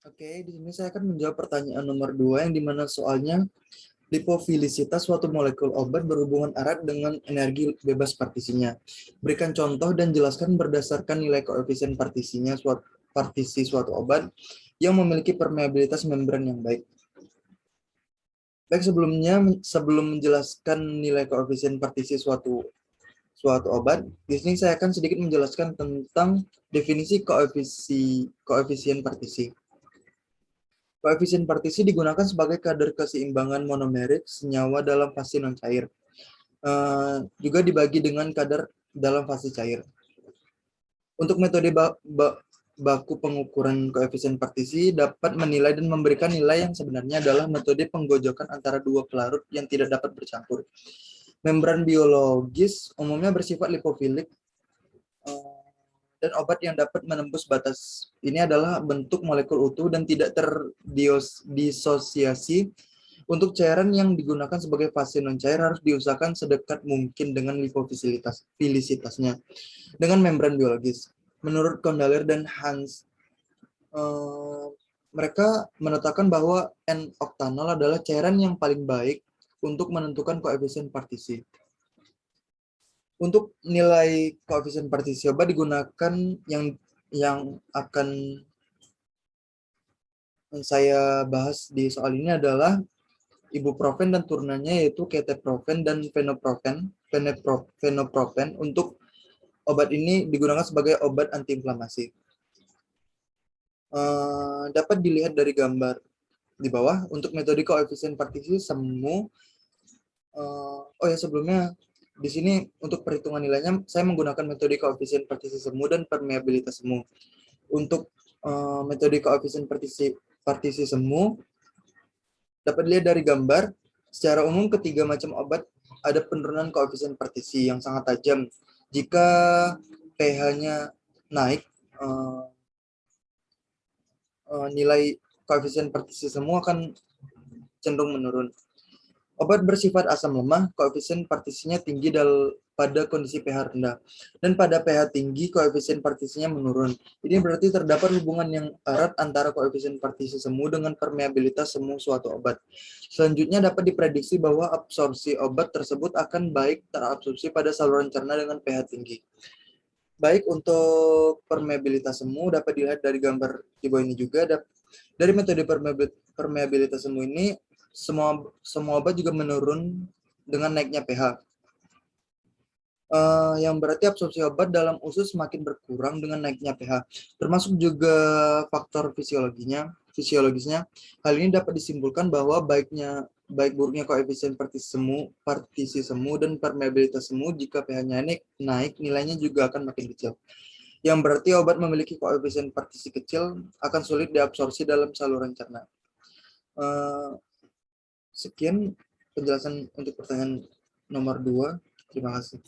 Oke, di sini saya akan menjawab pertanyaan nomor 2 yang dimana soalnya lipofilisitas suatu molekul obat berhubungan erat dengan energi bebas partisinya. Berikan contoh dan jelaskan berdasarkan nilai koefisien partisi suatu obat yang memiliki permeabilitas membran yang baik. Baik, sebelum menjelaskan nilai koefisien partisi suatu obat, di sini saya akan sedikit menjelaskan tentang definisi koefisien partisi. Koefisien partisi digunakan sebagai kadar keseimbangan monomerik senyawa dalam fase non-cair. Juga dibagi dengan kadar dalam fase cair. Untuk metode baku pengukuran koefisien partisi dapat menilai dan memberikan nilai yang sebenarnya adalah metode penggojokan antara dua pelarut yang tidak dapat bercampur. Membran biologis umumnya bersifat lipofilik, dan obat yang dapat menembus batas ini adalah bentuk molekul utuh dan tidak terdisosiasi. Untuk cairan yang digunakan sebagai fase non-cair harus diusahakan sedekat mungkin dengan lipofilisitasnya dengan membran biologis. Menurut Kondalir dan Hans, mereka menetapkan bahwa N-oktanol adalah cairan yang paling baik untuk menentukan koefisien partisi. Untuk nilai koefisien partisi obat digunakan yang akan saya bahas di soal ini adalah ibuprofen dan turunannya, yaitu ketoprofen dan fenoprofen. Untuk obat ini digunakan sebagai obat antiinflamasi. Dapat dilihat dari gambar di bawah. Untuk metode koefisien partisi semu, sebelumnya di sini untuk perhitungan nilainya saya menggunakan metode koefisien partisi semu dan permeabilitas semu. Untuk metode koefisien partisi semu dapat dilihat dari gambar. Secara umum ketiga macam obat ada penurunan koefisien partisi yang sangat tajam. Jika pH-nya naik, nilai koefisien partisi semu akan cenderung menurun. Obat bersifat asam lemah, koefisien partisinya tinggi pada kondisi pH rendah. Dan pada pH tinggi, koefisien partisinya menurun. Ini berarti terdapat hubungan yang erat antara koefisien partisi semu dengan permeabilitas semu suatu obat. Selanjutnya dapat diprediksi bahwa absorpsi obat tersebut akan baik terabsorpsi pada saluran cerna dengan pH tinggi. Baik, untuk permeabilitas semu dapat dilihat dari gambar di bawah ini juga. Dari metode permeabilitas semu ini, semua obat juga menurun dengan naiknya pH. Yang berarti absorpsi obat dalam usus semakin berkurang dengan naiknya pH. Termasuk juga faktor fisiologisnya. Hal ini dapat disimpulkan bahwa baik buruknya koefisien partisi semu dan permeabilitas semu jika pH-nya naik, nilainya juga akan makin kecil. Yang berarti obat memiliki koefisien partisi kecil akan sulit diabsorpsi dalam saluran cerna. Sekian penjelasan untuk pertanyaan nomor 2. Terima kasih.